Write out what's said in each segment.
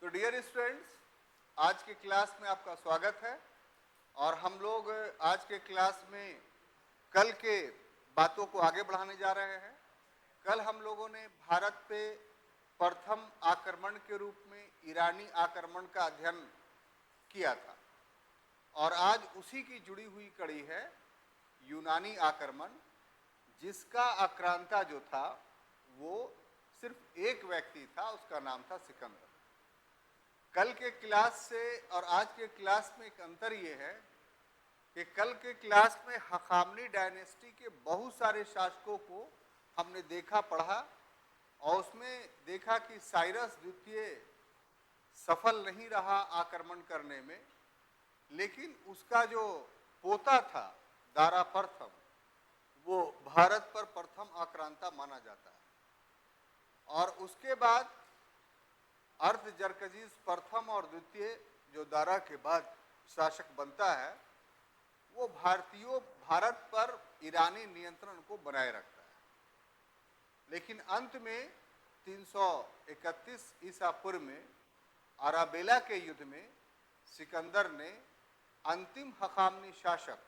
तो dear students, आज के क्लास में आपका स्वागत है। और हम लोग आज के क्लास में कल के बातों को आगे बढ़ाने जा रहे हैं। कल हम लोगों ने भारत पे प्रथम आक्रमण के रूप में ईरानी आक्रमण का अध्ययन किया था और आज उसी की जुड़ी हुई कड़ी है यूनानी आक्रमण, जिसका आक्रांता जो था वो सिर्फ एक व्यक्ति था, उसका नाम था सिकंदर। कल के क्लास से और आज के क्लास में एक अंतर ये है कि कल के क्लास में हखामनी डायनेस्टी के बहुत सारे शासकों को हमने देखा पढ़ा और उसमें देखा कि साइरस द्वितीय सफल नहीं रहा आक्रमण करने में, लेकिन उसका जो पोता था दारा प्रथम, वो भारत पर प्रथम आक्रांता माना जाता है। और उसके बाद अर्धजरकजीज प्रथम और द्वितीय जो दारा के बाद शासक बनता है, वो भारत पर ईरानी नियंत्रण को बनाए रखता है। लेकिन अंत में 331 ईसा पूर्व में अराबेला के युद्ध में सिकंदर ने अंतिम हखामनी शासक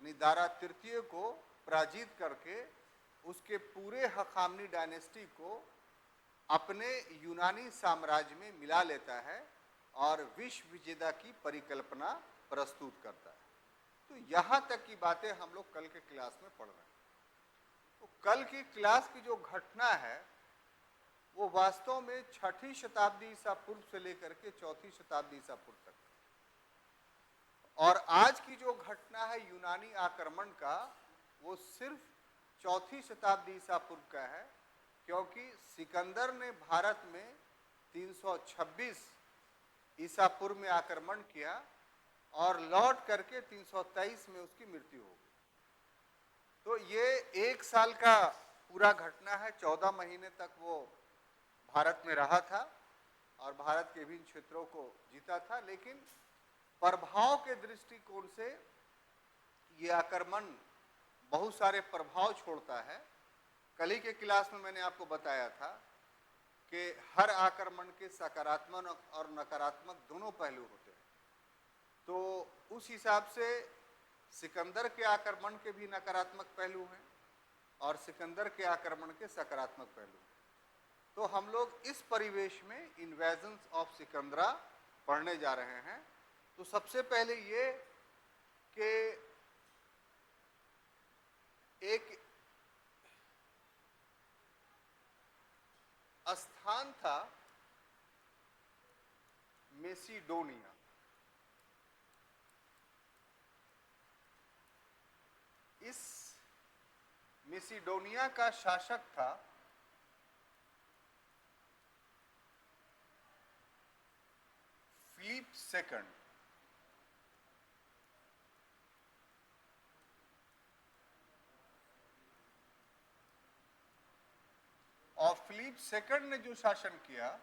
यानी दारा तृतीय को पराजित करके उसके पूरे हखामनी डायनेस्टी को अपने यूनानी साम्राज्य में मिला लेता है और विश्व विजेता की परिकल्पना प्रस्तुत करता है। तो यहाँ तक की बातें हम लोग कल के क्लास में पढ़ रहे हैं। तो कल की क्लास की जो घटना है वो वास्तव में 6ठी शताब्दी ईसा पूर्व से लेकर के 4ठी शताब्दी ईसा पूर्व तक, और आज की जो घटना है यूनानी आक्रमण का, वो सिर्फ 4ठी शताब्दी ईसा पूर्व का है, क्योंकि सिकंदर ने भारत में 326 ईसा पूर्व में आक्रमण किया और लौट करके 323 में उसकी मृत्यु हो गई। तो ये एक साल का पूरा घटना है। 14 महीने तक वो भारत में रहा था और भारत के विभिन्न क्षेत्रों को जीता था, लेकिन प्रभाव के दृष्टिकोण से ये आक्रमण बहुत सारे प्रभाव छोड़ता है। कल ही के क्लास में मैंने आपको बताया था कि हर आक्रमण के सकारात्मक और नकारात्मक दोनों पहलू होते हैं। तो उस हिसाब से सिकंदर के आक्रमण के भी नकारात्मक पहलू हैं और सिकंदर के आक्रमण के सकारात्मक पहलू हैं। तो हम लोग इस परिवेश में इन्वेजन्स ऑफ सिकंदरा पढ़ने जा रहे हैं। तो सबसे पहले ये कि एक स्थान था मेसिडोनिया। इस मेसिडोनिया का शासक था फिलिप सेकंड। और फिलिप सेकंड ने जो शासन किया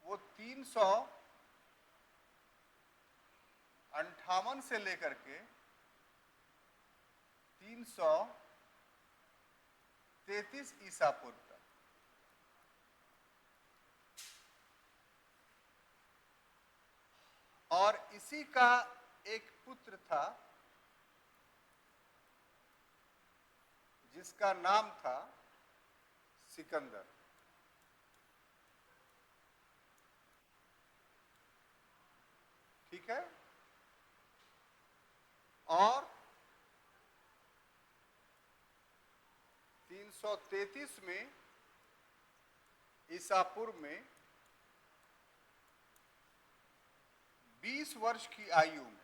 वो 358 से लेकर के 333 ईसा पूर्व तक। और इसी का एक पुत्र था जिसका नाम था सिकंदर। ठीक है। और 333 में ईसा पूर्व में 20 वर्ष की आयु में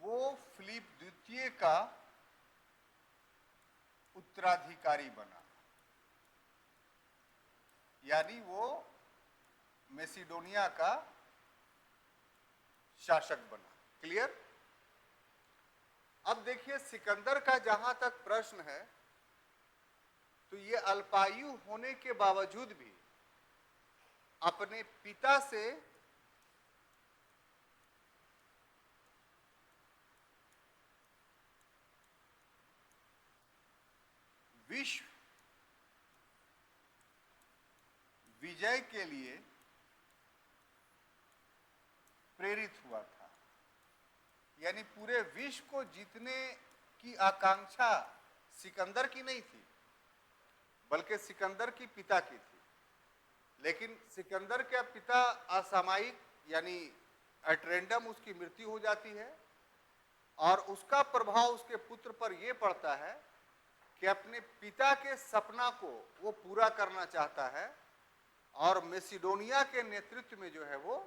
वो फिलिप द्वितीय का उत्तराधिकारी बना, यानी वो मेसिडोनिया का शासक बना। क्लियर? अब देखिए, सिकंदर का जहां तक प्रश्न है, तो ये अल्पायु होने के बावजूद भी अपने पिता से विश्व विजय के लिए प्रेरित हुआ था। यानी पूरे विश्व को जीतने की आकांक्षा सिकंदर की नहीं थी, बल्कि सिकंदर की पिता की थी। लेकिन सिकंदर के पिता असामयिक यानी एट रैंडम उसकी मृत्यु हो जाती है, और उसका प्रभाव उसके पुत्र पर यह पड़ता है कि अपने पिता के सपना को वो पूरा करना चाहता है, और मैसिडोनिया के नेतृत्व में जो है वो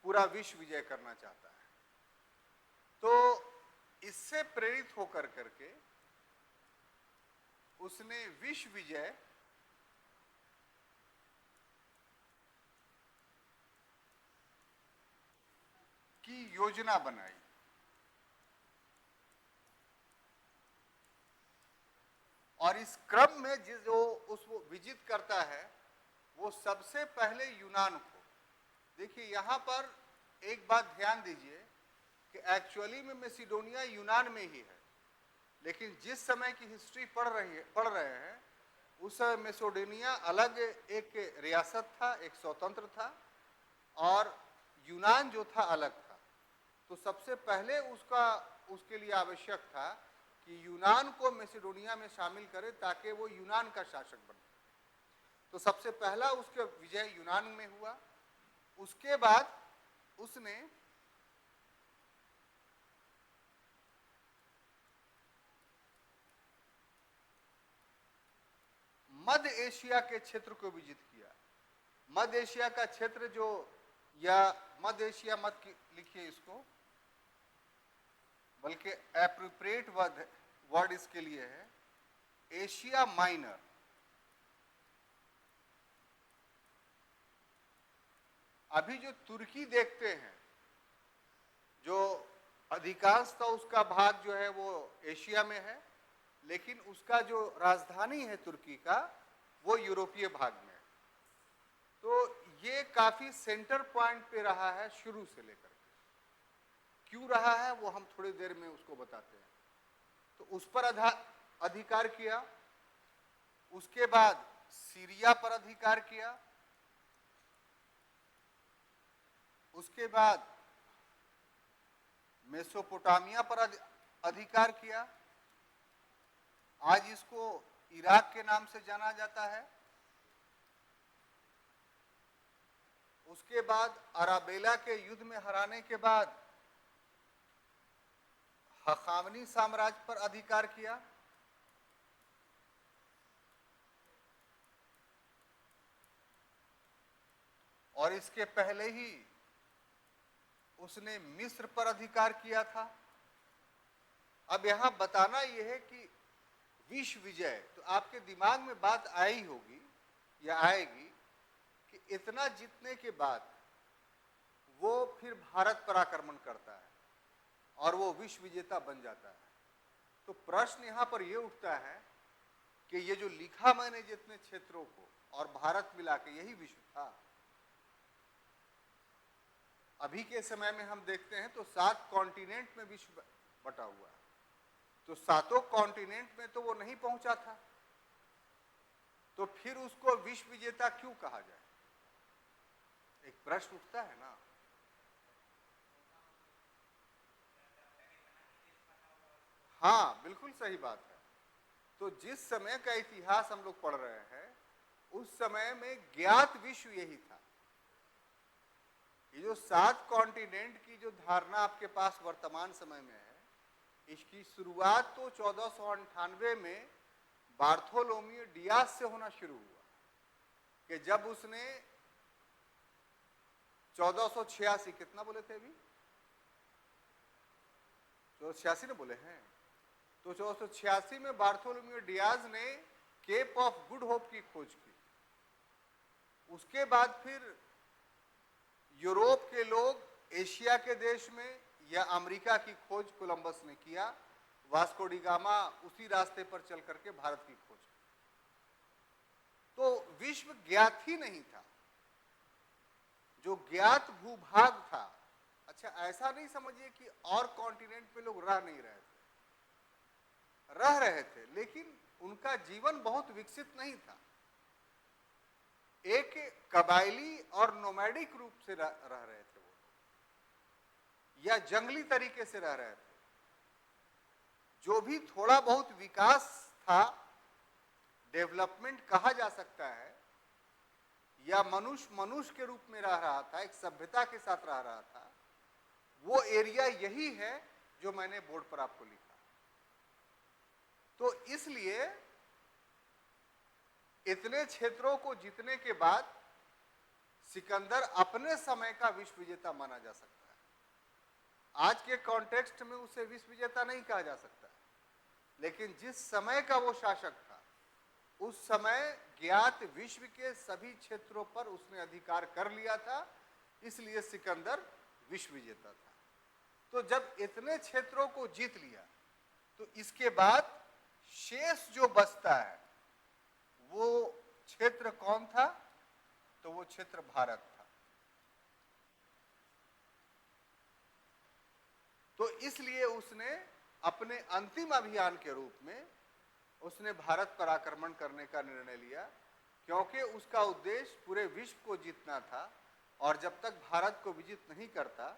पूरा विश्व विजय करना चाहता है। तो इससे प्रेरित होकर करके उसने विश्व विजय की योजना बनाई। और इस क्रम में जो उसको विजित करता है वो सबसे पहले यूनान को। देखिए यहां पर एक बात ध्यान दीजिए कि एक्चुअली में मैसिडोनिया यूनान में ही है, लेकिन जिस समय की हिस्ट्री पढ़ रहे हैं उस समय मैसिडोनिया अलग एक रियासत था, एक स्वतंत्र था, और यूनान जो था अलग था। तो सबसे पहले उसके लिए आवश्यक था कि यूनान को मैसिडोनिया में शामिल करे ताकि वो यूनान का शासक बने। तो सबसे पहला उसका विजय यूनान में हुआ। उसके बाद उसने मध्य एशिया के क्षेत्र को विजित किया। मध्य एशिया का क्षेत्र जो, या मध्य एशिया मत लिखिए इसको, बल्कि एप्रोप्रिएट वर्ड इसके लिए है एशिया माइनर। अभी जो तुर्की देखते हैं, जो अधिकांशतः उसका भाग जो है वो एशिया में है, लेकिन उसका जो राजधानी है तुर्की का वो यूरोपीय भाग में है। तो ये काफी सेंटर पॉइंट पे रहा है शुरू से लेकर के। क्यों रहा है वो हम थोड़ी देर में उसको बताते हैं। तो उस पर अधिकार किया। उसके बाद सीरिया पर अधिकार किया। उसके बाद मेसोपोटामिया पर अधिकार किया। आज इसको इराक के नाम से जाना जाता है। उसके बाद अराबेला के युद्ध में हराने के बाद हखामनी साम्राज्य पर अधिकार किया। और इसके पहले ही उसने मिस्र पर अधिकार किया था। अब यहां बताना यह है कि विश्व विजय, तो आपके दिमाग में बात आई होगी या आएगी कि इतना जीतने के बाद वो फिर भारत पर आक्रमण करता है और वो विश्व विजेता बन जाता है। तो प्रश्न यहां पर यह उठता है कि ये जो लिखा मैंने जितने क्षेत्रों को और भारत मिला के यही विश्व था। अभी के समय में हम देखते हैं तो 7 कॉन्टिनेंट में विश्व बटा हुआ है। तो 7 कॉन्टिनेंट में तो वो नहीं पहुंचा था, तो फिर उसको विश्व विजेता क्यों कहा जाए? एक प्रश्न उठता है ना। हाँ, बिल्कुल सही बात है। तो जिस समय का इतिहास हम लोग पढ़ रहे हैं उस समय में ज्ञात विश्व यही था। ये जो 7 कॉन्टिनेंट की जो धारणा आपके पास वर्तमान समय में है, इसकी शुरुआत तो 1498 में बार्थोलोम्यू डियास से होना शुरू हुआ कि जब उसने 1486, कितना बोले थे अभी? 1486 ने बोले हैं। तो 1486 में बार्थोलोम्यू डियाज ने केप ऑफ गुड होप की खोज की। उसके बाद फिर यूरोप के लोग एशिया के देश में या अमेरिका की खोज कोलंबस ने किया। वास्को डी गामा उसी रास्ते पर चल करके भारत की खोज की। तो विश्व ज्ञात ही नहीं था, जो ज्ञात भूभाग था। अच्छा, ऐसा नहीं समझिए कि और कॉन्टिनेंट पे लोग रह नहीं रहे थे, रह रहे थे, लेकिन उनका जीवन बहुत विकसित नहीं था। एक कबायली और नोमैडिक रूप से रह रहे थे वो, या जंगली तरीके से रह रहे थे। जो भी थोड़ा बहुत विकास था, डेवलपमेंट कहा जा सकता है, या मनुष्य मनुष्य के रूप में रह रहा था, एक सभ्यता के साथ रह रहा था, वो एरिया यही है जो मैंने बोर्ड पर आपको लिखा। तो इसलिए इतने क्षेत्रों को जीतने के बाद सिकंदर अपने समय का विश्व विजेता माना जा सकता है। आज के कॉन्टेक्स्ट में उसे विश्व विजेता नहीं कहा जा सकता, लेकिन जिस समय का वो शासक था, उस समय ज्ञात विश्व के सभी क्षेत्रों पर उसने अधिकार कर लिया था, इसलिए सिकंदर विश्व विजेता था। तो जब इतने क्षेत्रों को जीत लिया, तो इसके बाद शेष जो बचता है वो क्षेत्र कौन था? तो वो क्षेत्र भारत था। तो इसलिए उसने अपने अंतिम अभियान के रूप में उसने भारत पर आक्रमण करने का निर्णय लिया, क्योंकि उसका उद्देश्य पूरे विश्व को जीतना था, और जब तक भारत को विजित नहीं करता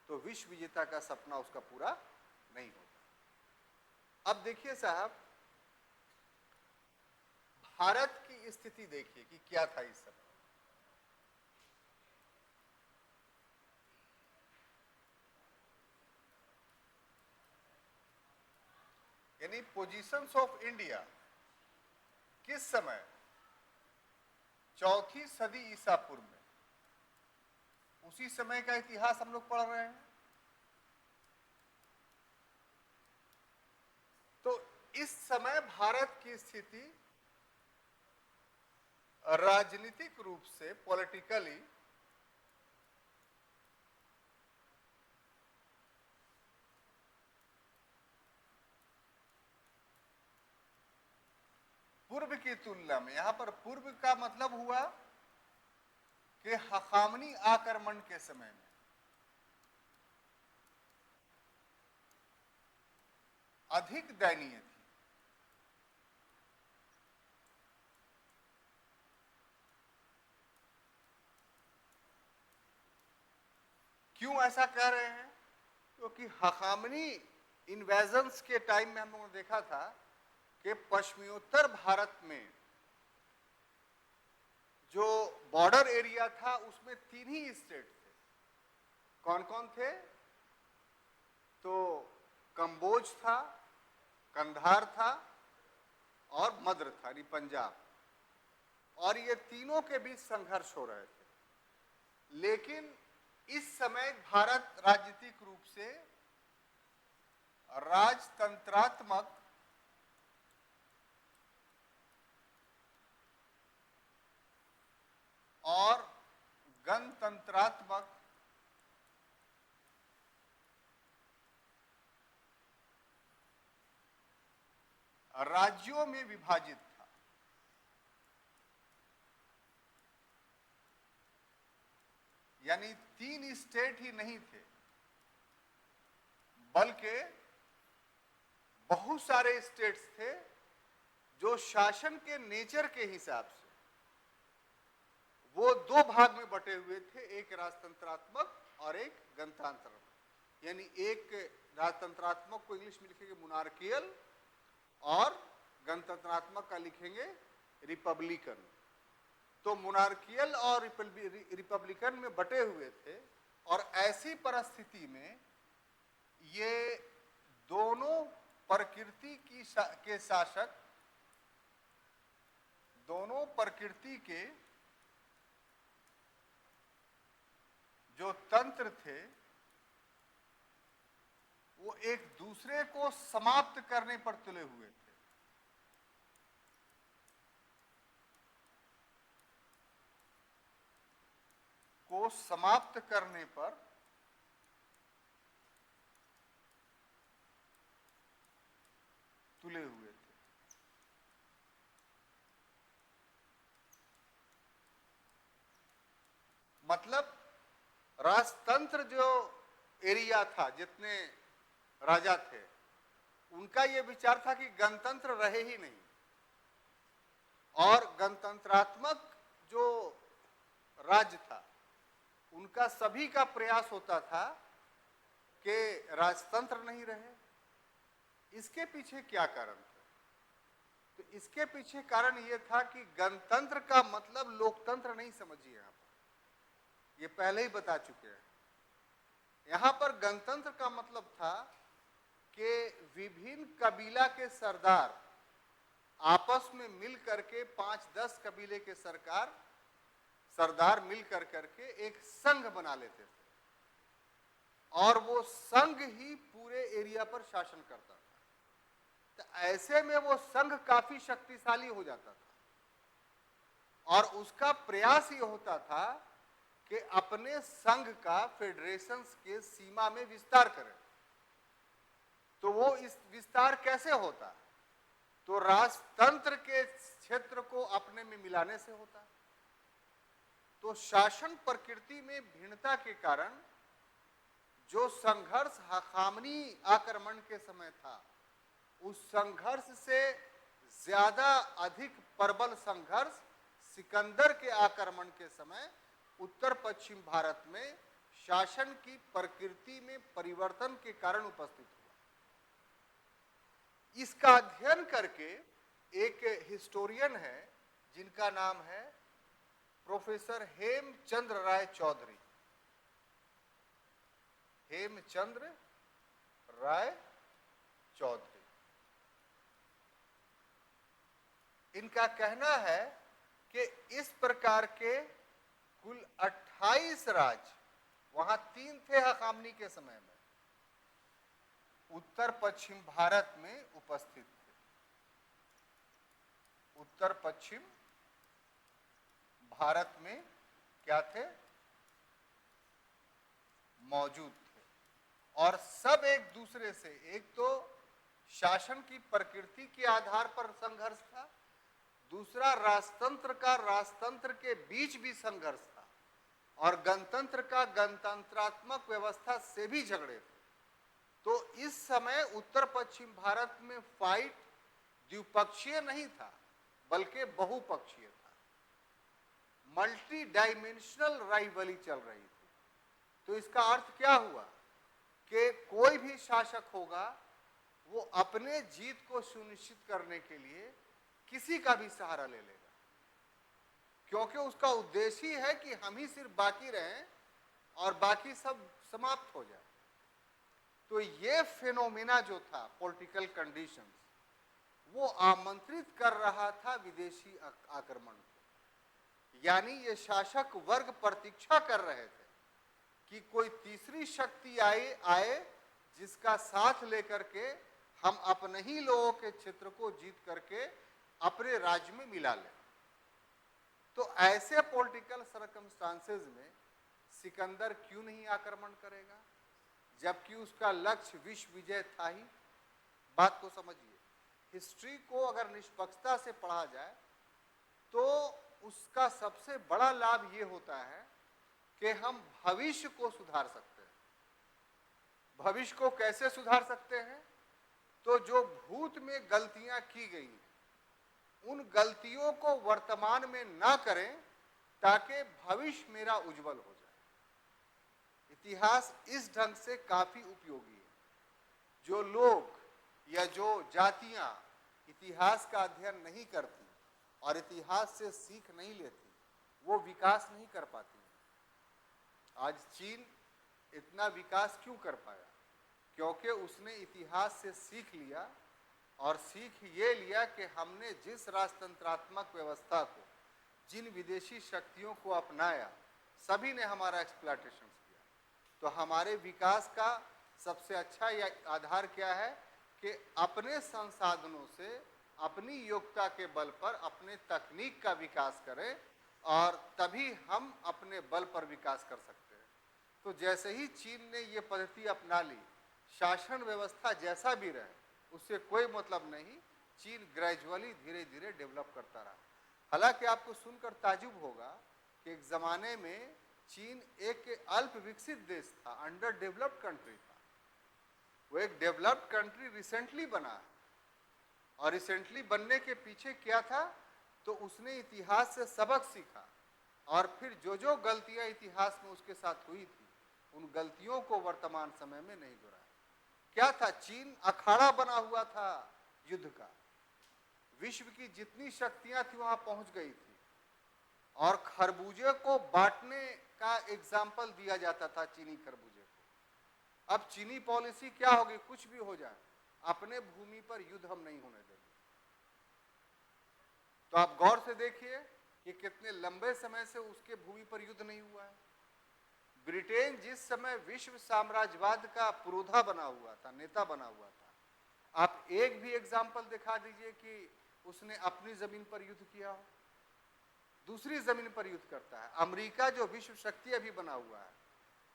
तो विश्व विजेता का सपना उसका पूरा नहीं होता। अब देखिए साहब, भारत की स्थिति देखिए कि क्या था इस समय। यानी पोजीशंस ऑफ इंडिया किस समय? चौथी सदी ईसा पूर्व में। उसी समय का इतिहास हम लोग पढ़ रहे हैं। तो इस समय भारत की स्थिति राजनीतिक रूप से, पॉलिटिकली, पूर्व की तुलना में, यहां पर पूर्व का मतलब हुआ कि हखामनी आक्रमण के समय में अधिक दयनीय थी। क्यों ऐसा कह रहे हैं? क्योंकि हखामनी इन्वेजन्स के टाइम में हम लोगों ने देखा था कि पश्चिमोत्तर भारत में जो बॉर्डर एरिया था उसमें 3 ही स्टेट थे। कौन कौन थे? तो कंबोज था, कंधार था और मद्र था, यानी पंजाब। और ये तीनों के बीच संघर्ष हो रहे थे। लेकिन इस समय भारत राजनीतिक रूप से राजतंत्रात्मक और गणतंत्रात्मक राज्यों में विभाजित था। यानी 3 स्टेट ही नहीं थे, बल्कि बहुत सारे स्टेट्स थे जो शासन के नेचर के हिसाब से वो 2 भाग में बटे हुए थे, एक राजतंत्रात्मक और एक गणतंत्रात्मक। यानी एक राजतंत्रात्मक को इंग्लिश में लिखेंगे मोनार्कियल, और गणतंत्रात्मक का लिखेंगे रिपब्लिकन। तो मोनार्कियल और रिपब्लिकन में बटे हुए थे। और ऐसी परिस्थिति में ये दोनों प्रकृति के शासक, दोनों प्रकृति के जो तंत्र थे, वो एक दूसरे को समाप्त करने पर तुले हुए थे। को समाप्त करने पर तुले हुए थे। मतलब राजतंत्र जो एरिया था, जितने राजा थे, उनका यह विचार था कि गणतंत्र रहे ही नहीं, और गणतंत्रात्मक जो राज्य था उनका सभी का प्रयास होता था कि राजतंत्र नहीं रहे। इसके पीछे क्या कारण था? तो इसके पीछे कारण यह था कि गणतंत्र का मतलब लोकतंत्र नहीं समझिए। यहां पर ये पहले ही बता चुके हैं। यहां पर गणतंत्र का मतलब था कि विभिन्न कबीला के सरदार आपस में मिल करके 5-10 कबीले के सरदार मिल करके एक संघ बना लेते थे और वो संघ ही पूरे एरिया पर शासन करता था। तो ऐसे में वो संघ काफी शक्तिशाली हो जाता था और उसका प्रयास ये होता था कि अपने संघ का फेडरेशन के सीमा में विस्तार करे। तो वो इस विस्तार कैसे होता? तो राजतंत्र के क्षेत्र को अपने में मिलाने से होता। तो शासन प्रकृति में भिन्नता के कारण जो संघर्ष हखामनी आक्रमण के समय था, उस संघर्ष से ज्यादा अधिक प्रबल संघर्ष सिकंदर के आक्रमण के समय उत्तर पश्चिम भारत में शासन की प्रकृति में परिवर्तन के कारण उपस्थित हुआ। इसका अध्ययन करके एक हिस्टोरियन है जिनका नाम है प्रोफेसर हेमचंद्र राय चौधरी। हेमचंद्र राय चौधरी, इनका कहना है कि इस प्रकार के कुल 28 राज्य, वहां 3 थे हखामनी के समय में, उत्तर पश्चिम भारत में उपस्थित थे। उत्तर पश्चिम भारत में क्या थे? मौजूद थे और सब एक दूसरे से, एक तो शासन की प्रकृति के आधार पर संघर्ष था, दूसरा राजतंत्र के बीच भी संघर्ष था और गणतंत्र का गणतंत्रात्मक व्यवस्था से भी झगड़े थे। तो इस समय उत्तर पश्चिम भारत में फाइट द्विपक्षीय नहीं था बल्कि बहुपक्षीय था। मल्टी डायमेंशनल राइवली चल रही थी। तो इसका अर्थ क्या हुआ कि कोई भी शासक होगा वो अपने जीत को सुनिश्चित करने के लिए किसी का भी सहारा ले लेगा, क्योंकि उसका उद्देश्य ही है कि हम ही सिर्फ बाकी रहें और बाकी सब समाप्त हो जाए। तो ये फेनोमेना जो था पॉलिटिकल कंडीशंस, वो आमंत्रित कर रहा था विदेशी आक्रमण को। यानी ये शासक वर्ग प्रतीक्षा कर रहे थे कि कोई तीसरी शक्ति आए जिसका साथ लेकर के हम अपने ही लोगों के क्षेत्र को जीत करके अपने राज्य में मिला लें। तो ऐसे पॉलिटिकल सर्कमस्टांसेस में सिकंदर क्यों नहीं आक्रमण करेगा, जबकि उसका लक्ष्य विश्व विजय था ही? बात को समझिए। हिस्ट्री को अगर निष्पक्षता से पढ़ा जाए तो उसका सबसे बड़ा लाभ ये होता है कि हम भविष्य को सुधार सकते हैं। भविष्य को कैसे सुधार सकते हैं? तो जो भूत में गलतियां की गई उन गलतियों को वर्तमान में ना करें ताकि भविष्य मेरा उज्जवल हो जाए। इतिहास इस ढंग से काफी उपयोगी है। जो लोग या जो जातियां इतिहास का अध्ययन नहीं करती और इतिहास से सीख नहीं लेती, वो विकास नहीं कर पाती। आज चीन इतना विकास क्यों कर पाया? क्योंकि उसने इतिहास से सीख लिया और सीख ये लिया कि हमने जिस राजतंत्रात्मक व्यवस्था को, जिन विदेशी शक्तियों को अपनाया, सभी ने हमारा एक्सप्लॉयटेशन किया। तो हमारे विकास का सबसे अच्छा आधार क्या है कि अपने संसाधनों से, अपनी योग्यता के बल पर अपने तकनीक का विकास करें और तभी हम अपने बल पर विकास कर सकते हैं। तो जैसे ही चीन ने ये पद्धति अपना ली, शासन व्यवस्था जैसा भी रहे उससे कोई मतलब नहीं, चीन ग्रेजुअली धीरे धीरे डेवलप करता रहा। हालांकि आपको सुनकर ताजुब होगा कि एक जमाने में चीन एक अल्प विकसित देश था, अंडर डेवलप्ड कंट्री था। वो एक डेवलप्ड कंट्री रिसेंटली बना है और रिसेंटली बनने के पीछे क्या था तो उसने इतिहास से सबक सीखा और फिर जो जो गलतियां इतिहास में उसके साथ हुई थी उन गलतियों को वर्तमान समय में नहीं दोहराया। क्या था? चीन अखाड़ा बना हुआ था युद्ध का, विश्व की जितनी शक्तियां थी वहां पहुंच गई थी और खरबूजे को बांटने का एग्जाम्पल दिया जाता था चीनी खरबूजे को। अब चीनी पॉलिसी क्या होगी? कुछ भी हो जाए, अपने भूमि पर युद्ध हम नहीं होने देंगे। तो आप गौर से देखिए कि कितने लंबे समय से उसके भूमि पर युद्ध नहीं हुआ है। ब्रिटेन जिस समय विश्व साम्राज्यवाद का पुरोधा बना हुआ था, नेता बना हुआ था, आप एक भी एग्जाम्पल दिखा दीजिए कि उसने अपनी जमीन पर युद्ध किया हो। दूसरी जमीन पर युद्ध करता है। अमेरिका जो विश्व शक्ति अभी बना हुआ है,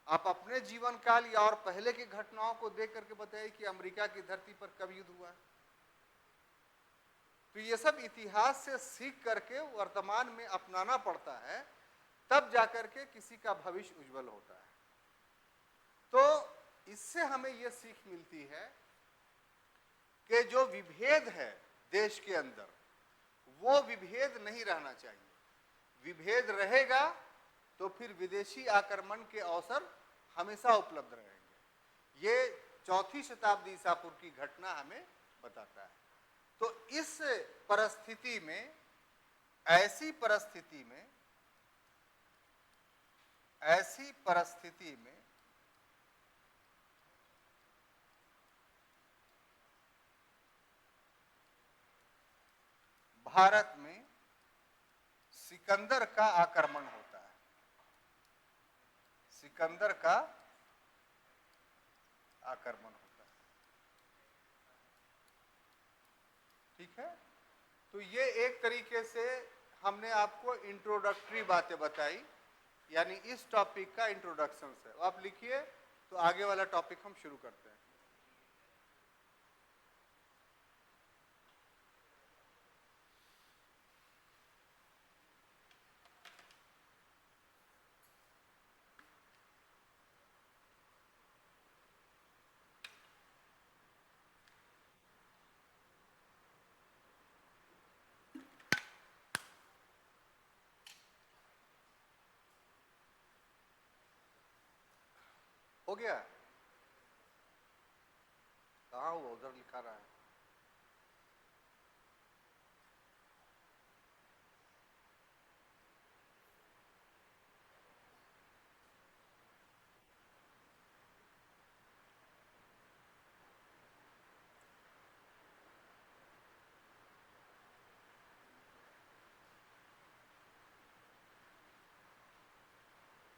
आप अपने जीवन काल या और पहले की घटनाओं को देख करके बताइए कि अमेरिका की धरती पर कब युद्ध हुआ है। तो ये सब इतिहास से सीख करके वर्तमान में अपनाना पड़ता है, तब जाकर के किसी का भविष्य उज्जवल होता है। तो इससे हमें यह सीख मिलती है कि जो विभेद है देश के अंदर, वो विभेद नहीं रहना चाहिए। विभेद रहेगा तो फिर विदेशी आक्रमण के अवसर हमेशा उपलब्ध रहेंगे। ये 4वीं शताब्दी ईसा पूर्व की घटना हमें बताता है। तो इस परिस्थिति में, ऐसी परिस्थिति में भारत में सिकंदर का आक्रमण होता है। सिकंदर का आक्रमण होता है। ठीक है? तो ये एक तरीके से हमने आपको इंट्रोडक्टरी बातें बताई, यानी इस टॉपिक का इंट्रोडक्शन है। आप लिखिए, तो आगे वाला टॉपिक हम शुरू करते हैं। हो गया? कहाँ हुआ? उधर लिखा रहा है।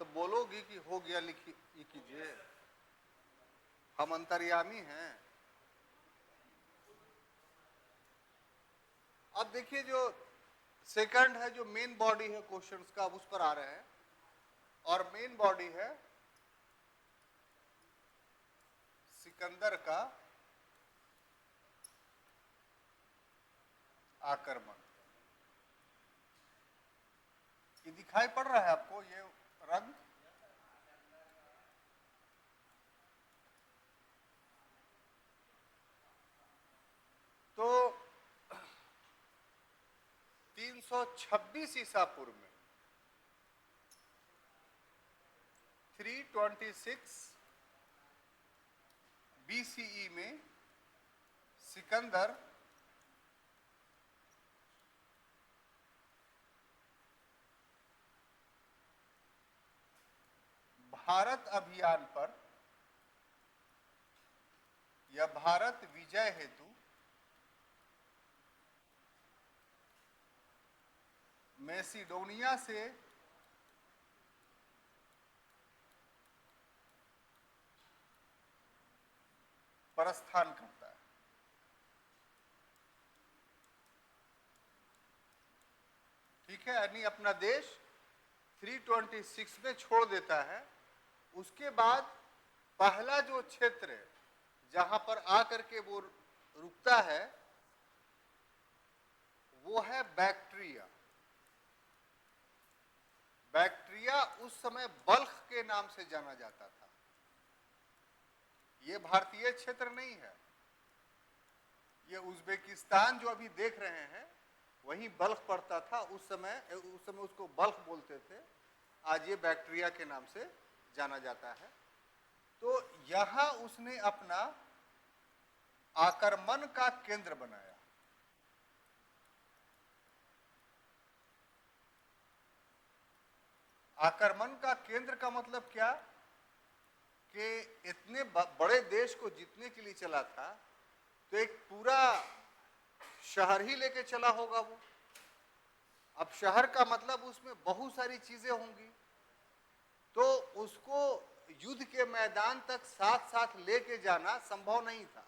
तो बोलोगी कि हो गया, लिखी कीजिए। हम अंतर्यामी हैं। अब देखिए, जो सेकंड है, जो मेन बॉडी है क्वेश्चंस का, उस पर आ रहे हैं। और मेन बॉडी है सिकंदर का आक्रमण। ये दिखाई पड़ रहा है आपको, ये रंग? तो 326 ईसा पूर्व में, 326 BCE में सिकंदर भारत अभियान पर या भारत विजय हेतु मैसिडोनिया से प्रस्थान करता है। ठीक है? यानी अपना देश 326 में छोड़ देता है। उसके बाद पहला जो क्षेत्र है जहां पर आकर के वो रुकता है, वो है बैक्ट्रिया। बैक्ट्रिया उस समय बल्ख के नाम से जाना जाता था। ये भारतीय क्षेत्र नहीं है। ये उज्बेकिस्तान जो अभी देख रहे हैं, वहीं बल्ख पड़ता था। उस समय उसको बल्ख बोलते थे, आज ये बैक्टीरिया के नाम से जाना जाता है। तो यहां उसने अपना आक्रमण का केंद्र बनाया। आक्रमण का केंद्र का मतलब क्या कि इतने बड़े देश को जीतने के लिए चला था, तो एक पूरा शहर ही लेके चला होगा वो। अब शहर का मतलब उसमें बहुत सारी चीजें होंगी, तो उसको युद्ध के मैदान तक साथ साथ लेके जाना संभव नहीं था।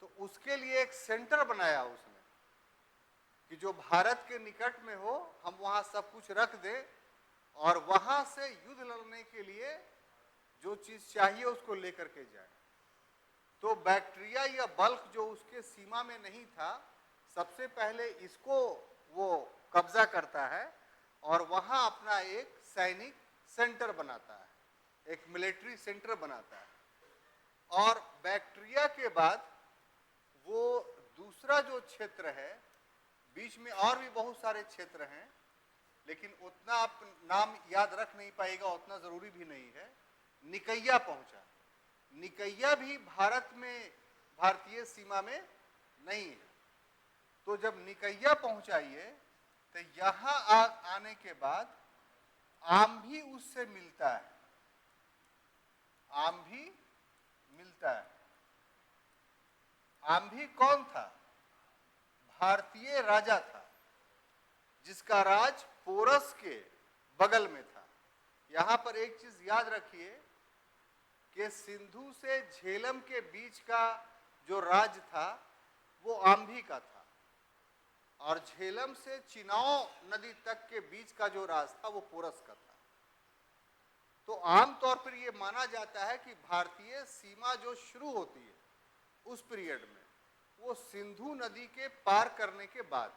तो उसके लिए एक सेंटर बनाया उसने कि जो भारत के निकट में हो, हम वहां सब कुछ रख दें और वहां से युद्ध लड़ने के लिए जो चीज चाहिए उसको लेकर के जाए। तो बैक्टीरिया या बल्क जो उसके सीमा में नहीं था, सबसे पहले इसको वो कब्जा करता है और वहां अपना एक सैनिक सेंटर बनाता है, एक मिलिट्री सेंटर बनाता है। और बैक्टीरिया के बाद वो दूसरा जो क्षेत्र है, बीच में और भी बहुत सारे क्षेत्र हैं, लेकिन उतना आप नाम याद रख नहीं पाएगा, उतना जरूरी भी नहीं है। निकैया पहुंचा। निकैया भी भारत में, भारतीय सीमा में नहीं है। तो जब निकैया पहुंचाइए तो यहां आने के बाद आम भी उससे मिलता है। आम भी मिलता है। आम भी कौन था? भारतीय राजा था जिसका राज पोरस के बगल में था। यहां पर एक चीज याद रखिए कि सिंधु से झेलम के बीच का जो राज था वो आम्भी का था, और झेलम से चिनाव नदी तक के बीच का जो राज था वो पोरस का था। तो आमतौर पर यह माना जाता है कि भारतीय सीमा जो शुरू होती है उस पीरियड में वो सिंधु नदी के पार करने के बाद।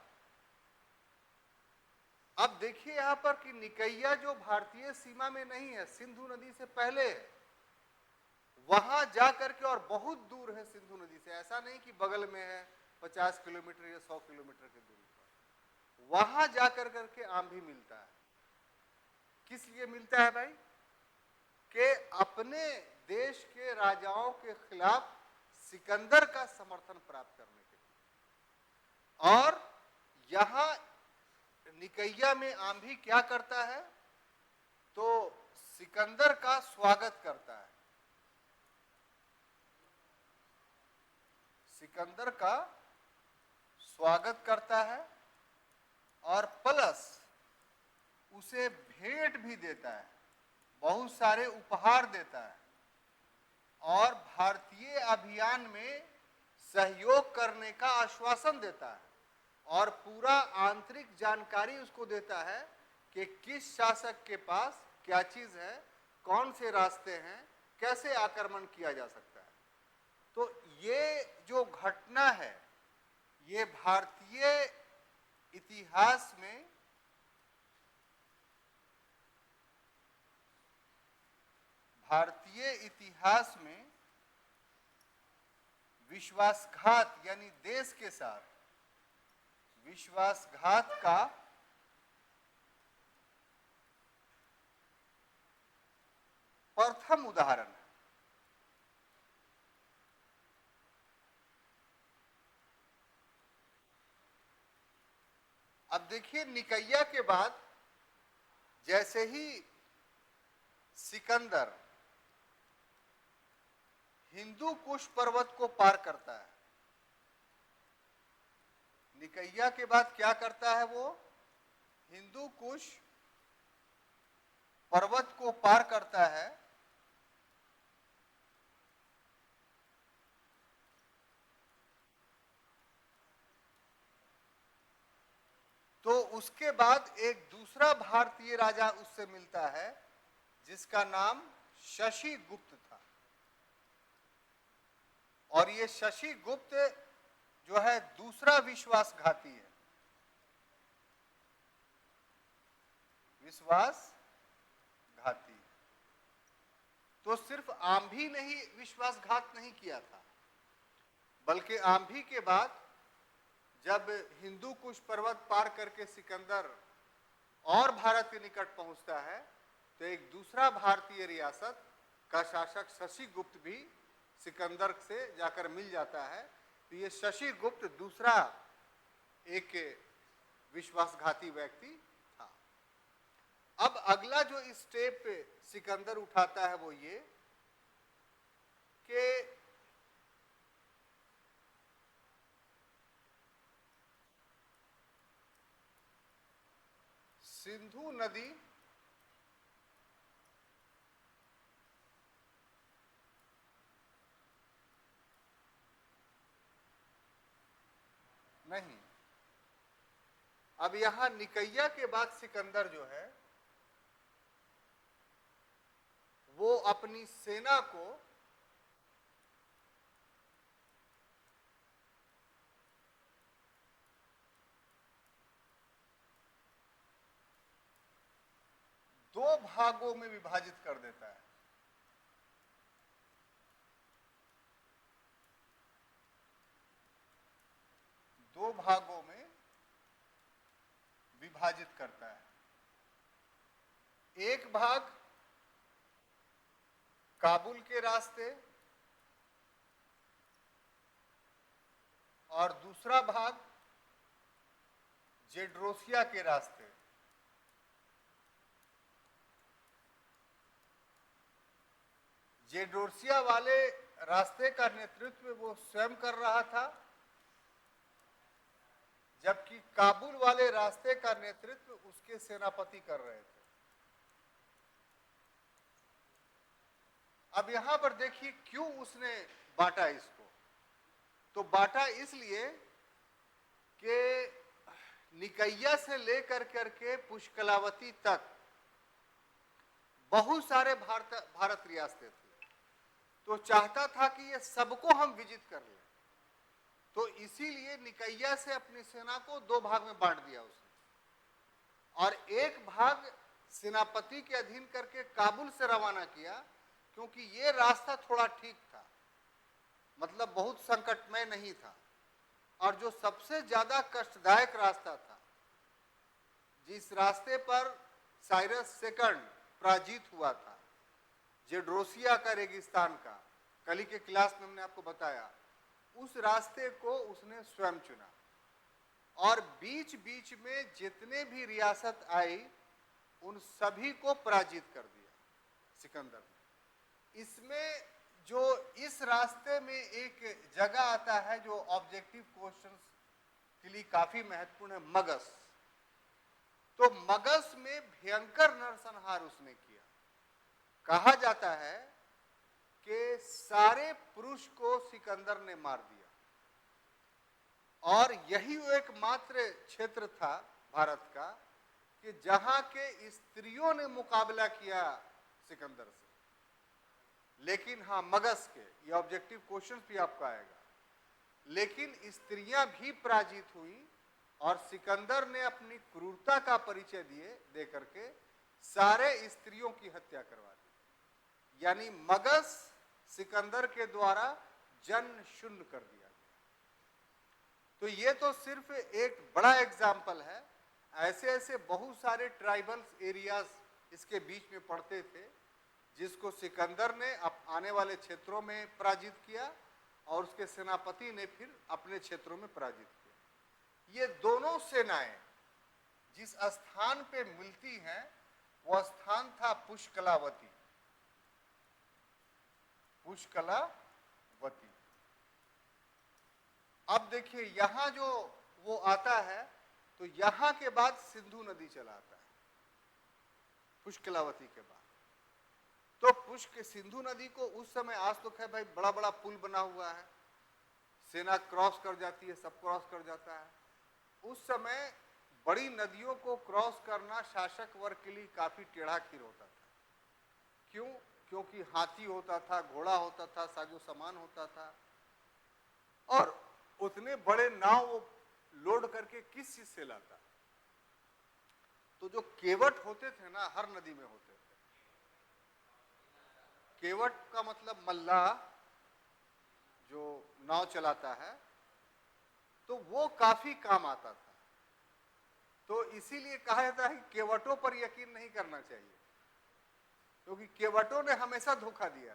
अब देखिए यहां पर कि निकैया जो भारतीय सीमा में नहीं है, सिंधु नदी से पहले है, वहां जाकर के, और बहुत दूर है सिंधु नदी से, ऐसा नहीं कि बगल में है 50 किलोमीटर या 100 किलोमीटर की दूरी पर। वहां जाकर करके आम भी मिलता है। किस लिए मिलता है भाई? कि अपने देश के राजाओं के खिलाफ सिकंदर का समर्थन प्राप्त करने के लिए। और यहां निकैया में आम्भी क्या करता है? तो सिकंदर का स्वागत करता है। सिकंदर का स्वागत करता है और प्लस उसे भेंट भी देता है, बहुत सारे उपहार देता है, और भारतीय अभियान में सहयोग करने का आश्वासन देता है, और पूरा आंतरिक जानकारी उसको देता है कि किस शासक के पास क्या चीज है, कौन से रास्ते हैं, कैसे आक्रमण किया जा सकता है। तो ये जो घटना है ये भारतीय इतिहास में विश्वासघात यानी देश के साथ विश्वासघात का प्रथम उदाहरण है। अब देखिए निकैया के बाद जैसे ही सिकंदर हिंदू कुश पर्वत को पार करता है, निकैया के बाद क्या करता है वो? हिंदू कुश पर्वत को पार करता है, तो उसके बाद एक दूसरा भारतीय राजा उससे मिलता है जिसका नाम शशि गुप्त था। और ये शशि गुप्त जो है दूसरा विश्वासघाती है। विश्वासघाती। तो सिर्फ आम्भी ने ही विश्वासघात नहीं किया था, बल्कि आम्भी के बाद जब हिंदू कुश पर्वत पार करके सिकंदर और भारत के निकट पहुंचता है तो एक दूसरा भारतीय रियासत का शासक शशिगुप्त भी सिकंदर से जाकर मिल जाता है। तो ये शशिगुप्त दूसरा एक विश्वासघाती व्यक्ति था। अब अगला जो स्टेप सिकंदर उठाता है वो ये कि सिंधु नदी नहीं, अब यहां निकैया के बाद सिकंदर जो है वो अपनी सेना को दो भागों में विभाजित कर देता है। दो भागों में विभाजित करता है। एक भाग काबुल के रास्ते और दूसरा भाग जेड्रोसिया के रास्ते। जेड्रोसिया वाले रास्ते का नेतृत्व वो स्वयं कर रहा था, जबकि काबुल वाले रास्ते का नेतृत्व उसके सेनापति कर रहे थे। अब यहां पर देखिए क्यों उसने बांटा इसको। तो बांटा इसलिए कि निकैया से लेकर करके पुष्कलावती तक बहुत सारे भारत रियासतें थी, तो चाहता था कि ये सबको हम विजिट कर लें। तो इसीलिए निकैया से अपनी सेना को दो भाग में बांट दिया उसने, और एक भाग सेनापति के अधीन करके काबुल से रवाना किया, क्योंकि ये रास्ता थोड़ा ठीक था, मतलब बहुत संकटमय नहीं था। और जो सबसे ज्यादा कष्टदायक रास्ता था, जिस रास्ते पर साइरस सेकंड पराजित हुआ था, जेड्रोसिया का रेगिस्तान का, कल के क्लास में हमने आपको बताया, उस रास्ते को उसने स्वयं चुना। और बीच बीच में जितने भी रियासत आई उन सभी को पराजित कर दिया सिकंदर ने। इसमें जो इस रास्ते में एक जगह आता है जो ऑब्जेक्टिव क्वेश्चंस के लिए काफी महत्वपूर्ण है, मगस। तो मगस में भयंकर नरसंहार उसने किया। कहा जाता है कि सारे पुरुष को सिकंदर ने मार दिया, और यही वो एकमात्र क्षेत्र था भारत का कि जहां के स्त्रियों ने मुकाबला किया सिकंदर से। लेकिन हाँ, मगस के, ये ऑब्जेक्टिव क्वेश्चन भी आपको आएगा, लेकिन स्त्रियां भी पराजित हुई और सिकंदर ने अपनी क्रूरता का परिचय दे करके सारे स्त्रियों की हत्या करवा दी। यानी मगस सिकंदर के द्वारा जन्म शून्य कर दिया गया। तो ये तो सिर्फ एक बड़ा एग्जाम्पल है। ऐसे ऐसे बहुत सारे ट्राइबल्स एरियाज इसके बीच में पड़ते थे, जिसको सिकंदर ने आने वाले क्षेत्रों में पराजित किया और उसके सेनापति ने फिर अपने क्षेत्रों में पराजित किया। ये दोनों सेनाएं जिस स्थान पे मिलती हैं वह स्थान था पुष्कलावती। पुष्कलावती। अब देखिए यहां जो वो आता है तो यहां के बाद सिंधु नदी चला आता है पुष्कलावती के बाद। तो सिंधु नदी को उस समय, आज तो है भाई बड़ा बड़ा पुल बना हुआ है, सेना क्रॉस कर जाती है, सब क्रॉस कर जाता है। उस समय बड़ी नदियों को क्रॉस करना शासक वर्ग के लिए काफी टेढ़ा खीर होता था। क्यों? क्योंकि हाथी होता था, घोड़ा होता था, साजो सामान होता था, और उतने बड़े नाव वो लोड करके किस चीज से लाता। तो जो केवट होते थे ना, हर नदी में होते थे। केवट का मतलब मल्लाह जो नाव चलाता है, तो वो काफी काम आता था। तो इसीलिए कहा जाता है कि केवटों पर यकीन नहीं करना चाहिए, क्योंकि केवटों ने हमेशा धोखा दिया।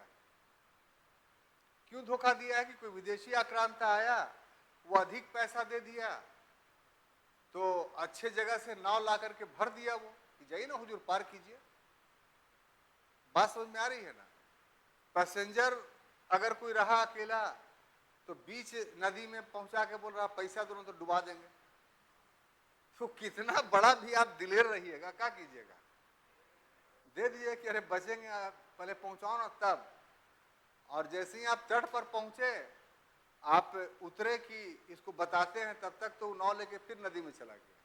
क्यों धोखा दिया है कि कोई विदेशी आक्रांता आया, वो अधिक पैसा दे दिया, तो अच्छे जगह से नाव ला करके भर दिया, वो कि जाइए ना हुजूर पार कीजिए। बात समझ में आ रही है ना? पैसेंजर अगर कोई रहा अकेला तो बीच नदी में पहुंचा के बोल रहा पैसा दो तो डुबा देंगे, तो कितना बड़ा भी आप दिलेर रहिएगा, क्या कीजिएगा, दे दिए कि अरे बचेंगे, पहले पहुंचाओ ना तब। और जैसे ही आप तट पर पहुंचे, आप उतरे कि इसको बताते हैं, तब तक तो नाव लेके फिर नदी में चला गया।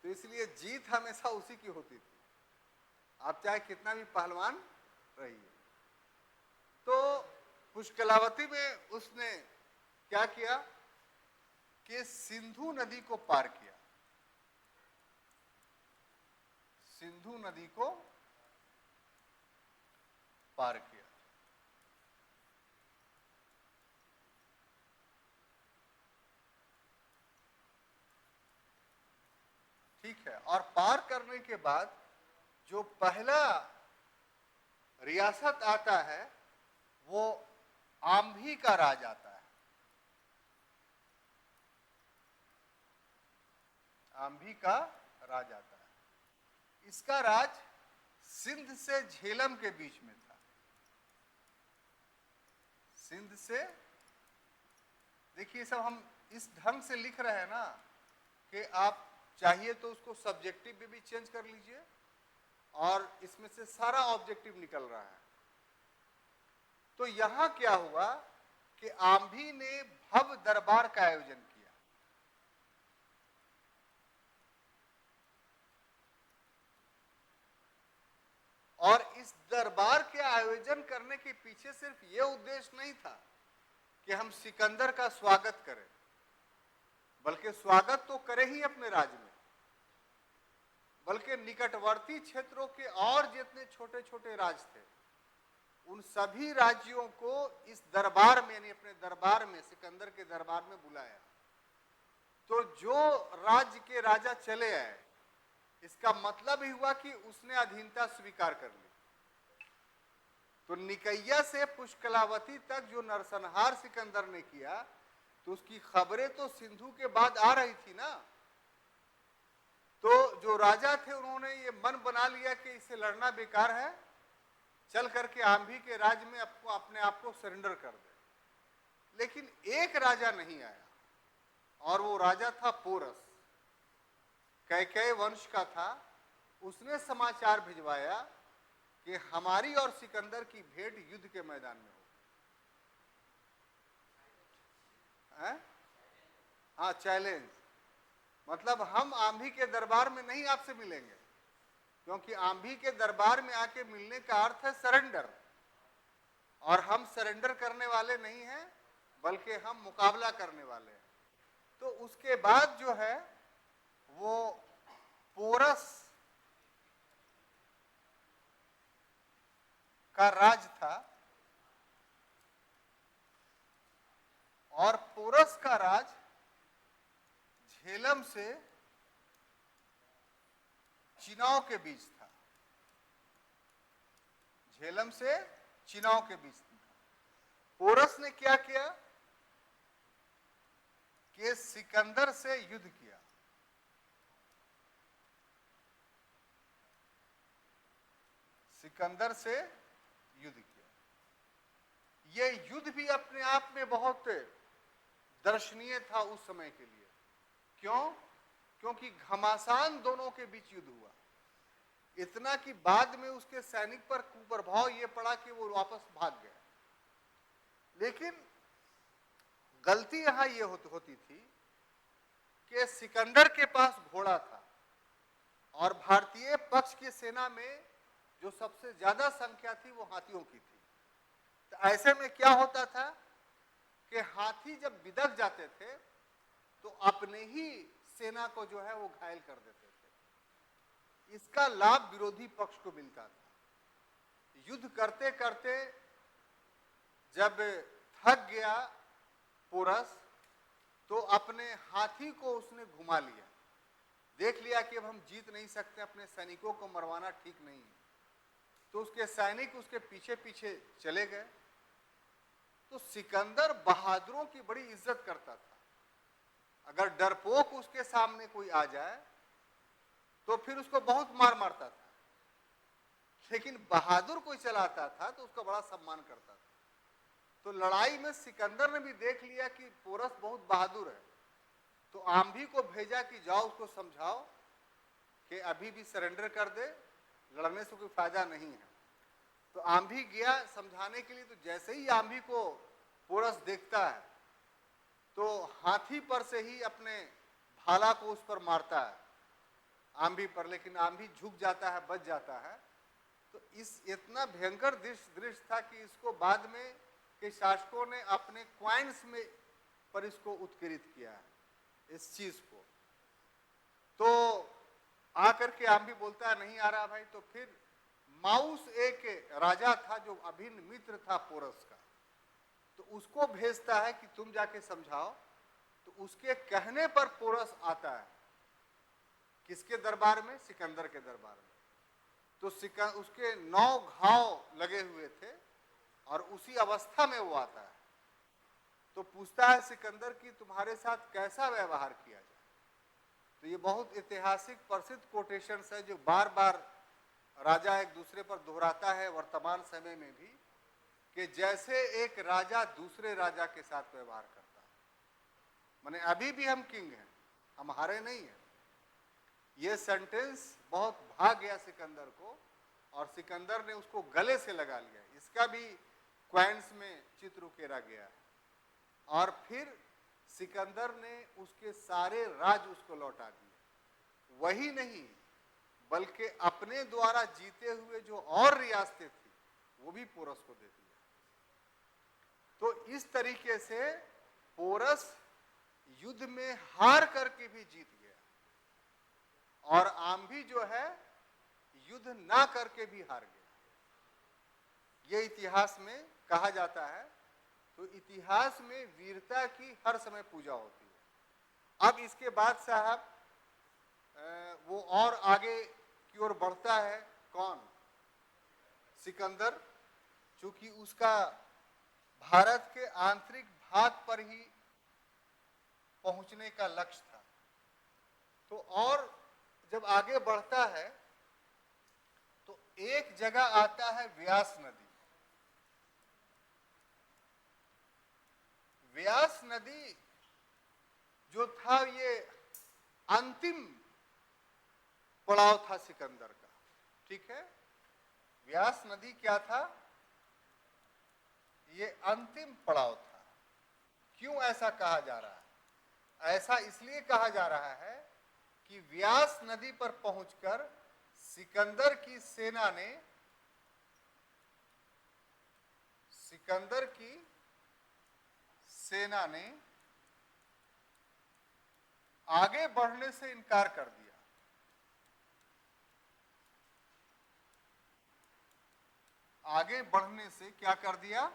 तो इसलिए जीत हमेशा उसी की होती थी, आप चाहे कितना भी पहलवान रहिए। तो पुष्कलावती में उसने क्या किया कि सिंधु नदी को पार किया, सिंधु नदी को पार किया। ठीक है, और पार करने के बाद जो पहला रियासत आता है वो आंभी का राज आता है। आंभी का राज आता है। इसका राज सिंध से झेलम के बीच में था। सिंध से, देखिए सब हम इस ढंग से लिख रहे हैं ना कि आप चाहिए तो उसको सब्जेक्टिव भी चेंज कर लीजिए, और इसमें से सारा ऑब्जेक्टिव निकल रहा है। तो यहां क्या हुआ कि आंभी ने भव्य दरबार का आयोजन किया। और इस दरबार के आयोजन करने के पीछे सिर्फ यह उद्देश्य नहीं था कि हम सिकंदर का स्वागत करें, बल्कि स्वागत तो करे ही अपने राज्य में, बल्कि निकटवर्ती क्षेत्रों के और जितने छोटे छोटे राज्य थे उन सभी राज्यों को इस दरबार में, यानी अपने दरबार में, सिकंदर के दरबार में बुलाया। तो जो राज्य के राजा चले आए, इसका मतलब ही हुआ कि उसने अधीनता स्वीकार कर ली। तो निकैया से पुष्कलावती तक जो नरसंहार सिकंदर ने किया, तो उसकी खबरें तो सिंधु के बाद आ रही थी ना। तो जो राजा थे उन्होंने ये मन बना लिया कि इससे लड़ना बेकार है, चल करके आंभी के राज्य में अपने आप को सरेंडर कर दे। लेकिन एक राजा नहीं आया, और वो राजा था पोरस, कैकेय वंश का था। उसने समाचार भिजवाया कि हमारी और सिकंदर की भेंट युद्ध के मैदान में हो। हाँ, चैलेंज, मतलब हम आंभी के दरबार में नहीं आपसे मिलेंगे, क्योंकि आंभी के दरबार में आके मिलने का अर्थ है सरेंडर, और हम सरेंडर करने वाले नहीं हैं, बल्कि हम मुकाबला करने वाले हैं। तो उसके बाद जो है वो पोरस का राज था, और पोरस का राज झेलम से चिनाव के बीच था। झेलम से चिनाव के बीच था। पोरस ने क्या किया कि सिकंदर से युद्ध किया। सिकंदर से युद्ध किया। यह युद्ध भी अपने आप में बहुत दर्शनीय था उस समय के लिए। क्यों? क्योंकि घमासान दोनों के बीच युद्ध हुआ, इतना कि बाद में उसके सैनिक पर कुप्रभाव यह पड़ा कि वो वापस भाग गया। लेकिन गलती यहां यह होती थी कि सिकंदर के पास घोड़ा था, और भारतीय पक्ष की सेना में जो सबसे ज्यादा संख्या थी वो हाथियों की थी। तो ऐसे में क्या होता था कि हाथी जब बिदक जाते थे तो अपने ही सेना को जो है वो घायल कर देते थे। इसका लाभ विरोधी पक्ष को मिलता था। युद्ध करते करते जब थक गया पोरस, तो अपने हाथी को उसने घुमा लिया, देख लिया कि अब हम जीत नहीं सकते, अपने सैनिकों को मरवाना ठीक नहीं है, तो उसके सैनिक उसके पीछे पीछे चले गए। तो सिकंदर बहादुरों की बड़ी इज्जत करता था, अगर डरपोक उसके सामने कोई आ जाए तो फिर उसको बहुत मार मारता था, लेकिन बहादुर कोई चलाता था तो उसका बड़ा सम्मान करता था। तो लड़ाई में सिकंदर ने भी देख लिया कि पोरस बहुत बहादुर है, तो आंभी को भेजा कि जाओ उसको समझाओ कि अभी भी सरेंडर कर दे, लड़ने से कोई फायदा नहीं है। तो आंभी गया समझाने के लिए, तो जैसे ही आंभी को पोरस देखता है तो हाथी पर से ही अपने भाला को उस पर मारता है, आंभी पर, लेकिन आंभी झुक जाता है, बच जाता है। तो इस इतना भयंकर दृश्य था कि इसको बाद में के शासकों ने अपने क्वाइंस में पर इसको उत्कीर्णित किया है, इस चीज को। तो आकर के आंभी बोलता है नहीं आ रहा भाई। तो फिर माउस एक राजा था जो अभिन्न मित्र था पोरस का, तो उसको भेजता है कि तुम जाके समझाओ। तो उसके कहने पर पोरस आता है, किसके दरबार में? सिकंदर के दरबार में। तो उसके 9 घाव लगे हुए थे और उसी अवस्था में वो आता है। तो पूछता है सिकंदर कि तुम्हारे साथ कैसा व्यवहार किया जाए। तो ये बहुत ऐतिहासिक प्रसिद्ध कोटेशंस है जो बार बार राजा एक दूसरे पर दोहराता है वर्तमान समय में भी, कि जैसे एक राजा दूसरे राजा के साथ व्यवहार करता है। माने अभी भी हम किंग हैं, हम हारे नहीं हैं। ये सेंटेंस बहुत भाग गया सिकंदर को और सिकंदर ने उसको गले से लगा लिया। इसका भी क्वाइंस में चित्र उकेरा गया है। और फिर सिकंदर ने उसके सारे राज उसको लौटा दिए। वही नहीं बल्कि अपने द्वारा जीते हुए जो और रियासतें थी वो भी पोरस को दे दिया। तो इस तरीके से पोरस युद्ध में हार करके भी जीत गया और आंभी जो है युद्ध ना करके भी हार गया। ये इतिहास में कहा जाता है। तो इतिहास में वीरता की हर समय पूजा होती है। अब इसके बाद साहब वो और आगे की ओर बढ़ता है। कौन? सिकंदर। चूंकि उसका भारत के आंतरिक भाग पर ही पहुंचने का लक्ष्य था। तो और जब आगे बढ़ता है तो एक जगह आता है व्यास नदी। व्यास नदी जो था ये अंतिम पड़ाव था सिकंदर का। ठीक है, व्यास नदी क्या था? ये अंतिम पड़ाव था। क्यों ऐसा कहा जा रहा है? ऐसा इसलिए कहा जा रहा है कि व्यास नदी पर पहुंचकर सिकंदर की सेना ने आगे बढ़ने से इनकार कर दिया। आगे बढ़ने से क्या कर दिया?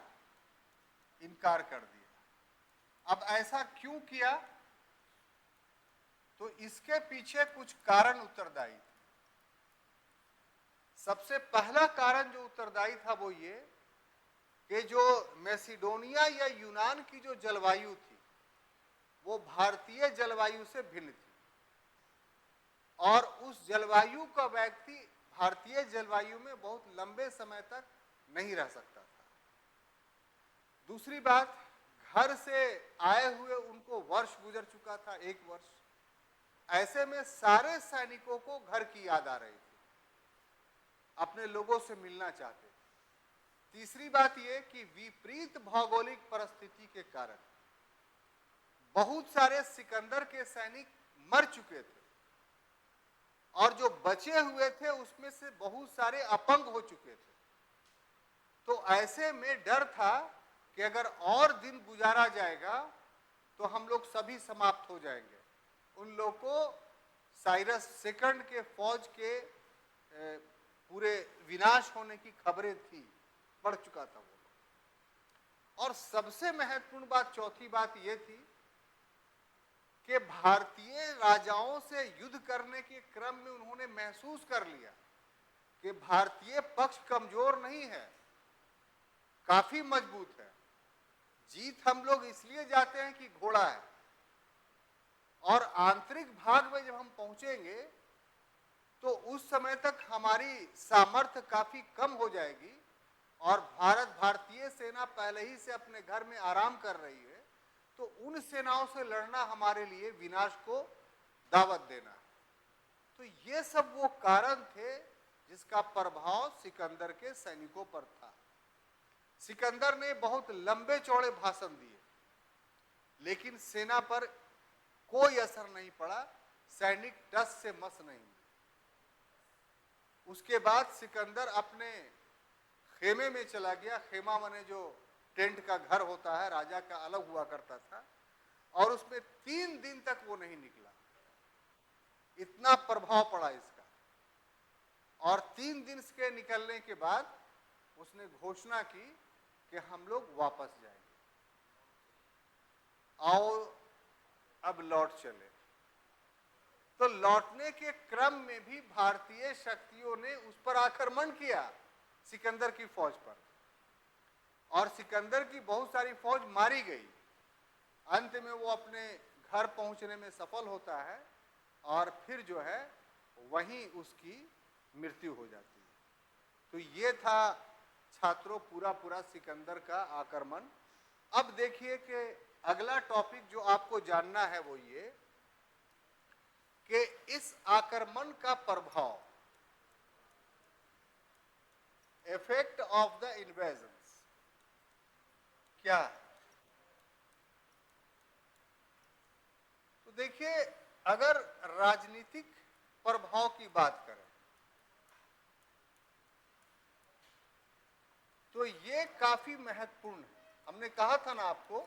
इनकार कर दिया। अब ऐसा क्यों किया? तो इसके पीछे कुछ कारण उत्तरदायी थे। सबसे पहला कारण जो उत्तरदायी था वो ये कि जो मैसिडोनिया या यूनान की जो जलवायु थी वो भारतीय जलवायु से भिन्न थी और उस जलवायु का व्यक्ति भारतीय जलवायु में बहुत लंबे समय तक नहीं रह सकता था। दूसरी बात, घर से आए हुए उनको वर्ष गुजर चुका था, 1 वर्ष। ऐसे में सारे सैनिकों को घर की याद आ रही थी, अपने लोगों से मिलना चाहते थे। तीसरी बात यह कि विपरीत भौगोलिक परिस्थिति के कारण बहुत सारे सिकंदर के सैनिक मर चुके थे और जो बचे हुए थे उसमें से बहुत सारे अपंग हो चुके थे। तो ऐसे में डर था कि अगर और दिन गुजारा जाएगा तो हम लोग सभी समाप्त हो जाएंगे। उन लोग को साइरस सेकंड के फौज के पूरे विनाश होने की खबरें थी, पड़ चुका था वो। और सबसे महत्वपूर्ण बात, चौथी बात ये थी कि भारतीय राजाओं से युद्ध करने के क्रम में उन्होंने महसूस कर लिया कि भारतीय पक्ष कमजोर नहीं है, काफी मजबूत है। जीत हम लोग इसलिए जाते हैं कि घोड़ा है, और आंतरिक भाग में जब हम पहुंचेंगे तो उस समय तक हमारी सामर्थ्य काफी कम हो जाएगी, और भारतीय सेना पहले ही से अपने घर में आराम कर रही है, तो उन सेनाओं से लड़ना हमारे लिए विनाश को दावत देना है। तो ये सब वो कारण थे जिसका प्रभाव सिकंदर के सैनिकों पर था। सिकंदर ने बहुत लंबे चौड़े भाषण दिए, लेकिन सेना पर कोई असर नहीं पड़ा, सैनिक टस से मस नहीं हुए। उसके बाद सिकंदर अपने खेमे में चला गया। खेमा माने जो टेंट का घर होता है, राजा का अलग हुआ करता था, और उसमें 3 दिन तक वो नहीं निकला। इतना प्रभाव पड़ा इसका। और 3 दिन के निकलने के बाद उसने घोषणा की कि हम लोग वापस जाएंगे, आओ अब लौट चले। तो लौटने के क्रम में भी भारतीय शक्तियों ने उस पर आक्रमण किया, सिकंदर की फौज पर, और सिकंदर की बहुत सारी फौज मारी गई। अंत में वो अपने घर पहुंचने में सफल होता है, और फिर जो है वहीं उसकी मृत्यु हो जाती है। तो ये था छात्रों पूरा सिकंदर का आक्रमण। अब देखिए कि अगला टॉपिक जो आपको जानना है वो ये कि इस आक्रमण का प्रभाव, इफेक्ट ऑफ द इन्वेजन्स क्या है। तो देखिए, अगर राजनीतिक प्रभाव की बात करें तो ये काफी महत्वपूर्ण है। हमने कहा था ना आपको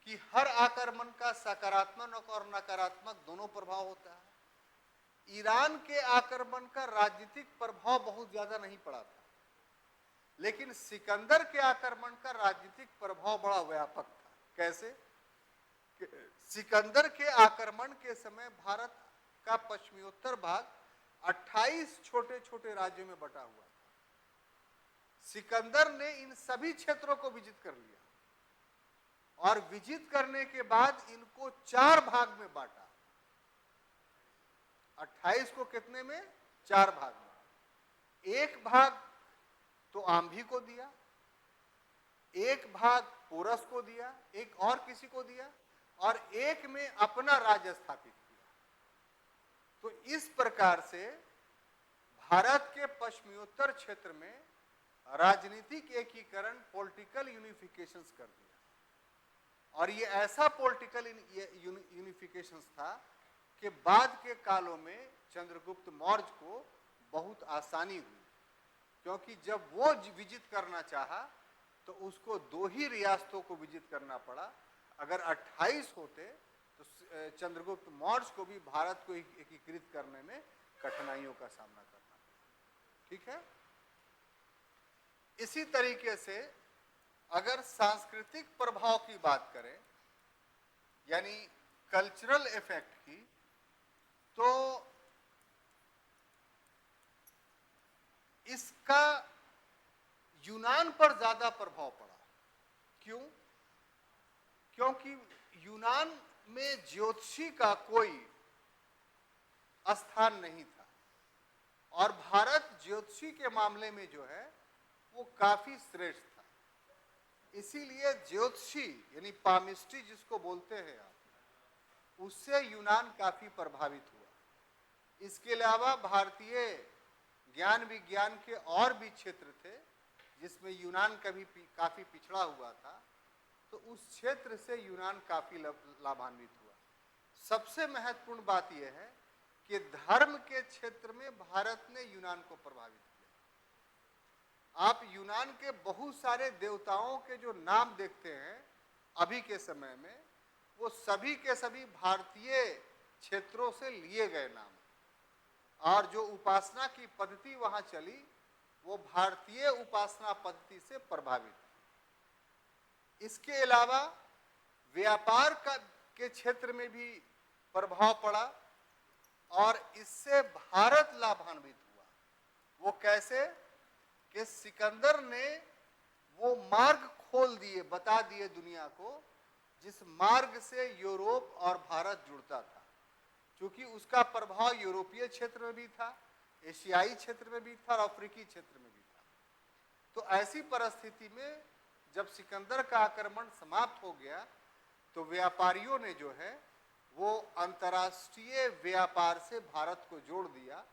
कि हर आक्रमण का सकारात्मक और नकारात्मक दोनों प्रभाव होता है। ईरान के आक्रमण का राजनीतिक प्रभाव बहुत ज्यादा नहीं पड़ा था, लेकिन सिकंदर के आक्रमण का राजनीतिक प्रभाव बड़ा व्यापक था। कैसे? सिकंदर के आक्रमण के समय भारत का पश्चिमोत्तर भाग 28 छोटे छोटे राज्यों में बटा हुआ था। सिकंदर ने इन सभी क्षेत्रों को विजित कर लिया, और विजित करने के बाद इनको 4 भाग में बांटा। 28 को कितने में? 4 भाग में। एक भाग तो आंभी को दिया, एक भाग पोरस को दिया, एक और किसी को दिया, और एक में अपना राज्य स्थापित किया। तो इस प्रकार से भारत के पश्चिमोत्तर क्षेत्र में राजनीतिक एकीकरण, पॉलिटिकल यूनिफिकेशंस कर दिया। और ये ऐसा पॉलिटिकल यूनिफिकेशंस था कि बाद के कालों में चंद्रगुप्त मौर्य को बहुत आसानी हुई, क्योंकि जब वो विजित करना चाहा तो उसको 2 ही रियासतों को विजित करना पड़ा। अगर 28 होते तो चंद्रगुप्त मौर्य को भी भारत को एकीकृत करने में कठिनाइयों का सामना करना पड़ा। ठीक है। इसी तरीके से अगर सांस्कृतिक प्रभाव की बात करें, यानी कल्चरल इफेक्ट की, तो इसका यूनान पर ज्यादा प्रभाव पड़ा। क्यों? क्योंकि यूनान में ज्योतिषी का कोई स्थान नहीं था, और भारत ज्योतिषी के मामले में जो है वो काफी श्रेष्ठ था। इसीलिए ज्योतिषी यानी पामिस्ट्री जिसको बोलते हैं आप, उससे यूनान काफी प्रभावित हुआ। इसके अलावा भारतीय ज्ञान विज्ञान के और भी क्षेत्र थे जिसमें यूनान काफी पिछड़ा हुआ था, तो उस क्षेत्र से यूनान काफी लाभान्वित हुआ। सबसे महत्वपूर्ण बात यह है कि धर्म के क्षेत्र में भारत ने यूनान को प्रभावित किया। आप यूनान के बहुत सारे देवताओं के जो नाम देखते हैं अभी के समय में, वो सभी के सभी भारतीय क्षेत्रों से लिए गए नाम, और जो उपासना की पद्धति वहां चली वो भारतीय उपासना पद्धति से प्रभावित। इसके अलावा व्यापार का के क्षेत्र में भी प्रभाव पड़ा और इससे भारत लाभान्वित हुआ। वो कैसे कि सिकंदर ने वो मार्ग खोल दिए, बता दिए दुनिया को, जिस मार्ग से यूरोप और भारत जुड़ता था। क्योंकि उसका प्रभाव यूरोपीय क्षेत्र में भी था, एशियाई क्षेत्र में भी था और अफ्रीकी क्षेत्र में भी था। तो ऐसी परिस्थिति में जब सिकंदर का आक्रमण समाप्त हो गया तो व्यापारियों ने जो है वो अंतर्राष्ट्रीय व्यापार से भारत को जोड़ दिया।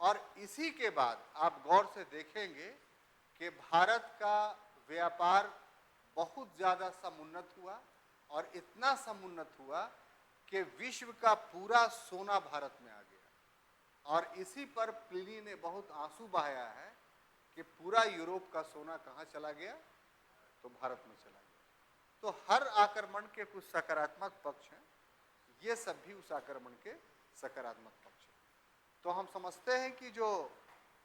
और इसी के बाद आप गौर से देखेंगे कि भारत का व्यापार बहुत ज़्यादा समुन्नत हुआ और इतना समुन्नत हुआ कि विश्व का पूरा सोना भारत में आ गया। और इसी पर प्लिनी ने बहुत आंसू बहाया है कि पूरा यूरोप का सोना कहाँ चला गया, तो भारत में चला गया। तो हर आक्रमण के कुछ सकारात्मक पक्ष हैं, ये सब भी उस आक्रमण के सकारात्मक पक्ष हैं। तो हम समझते हैं कि जो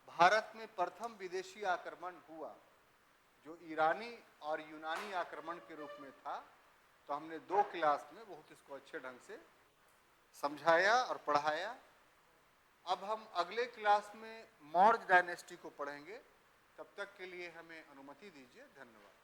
भारत में प्रथम विदेशी आक्रमण हुआ, जो ईरानी और यूनानी आक्रमण के रूप में था, तो हमने 2 क्लास में बहुत इसको अच्छे ढंग से समझाया और पढ़ाया। अब हम अगले क्लास में मौर्य डायनेस्टी को पढ़ेंगे। तब तक के लिए हमें अनुमति दीजिए। धन्यवाद।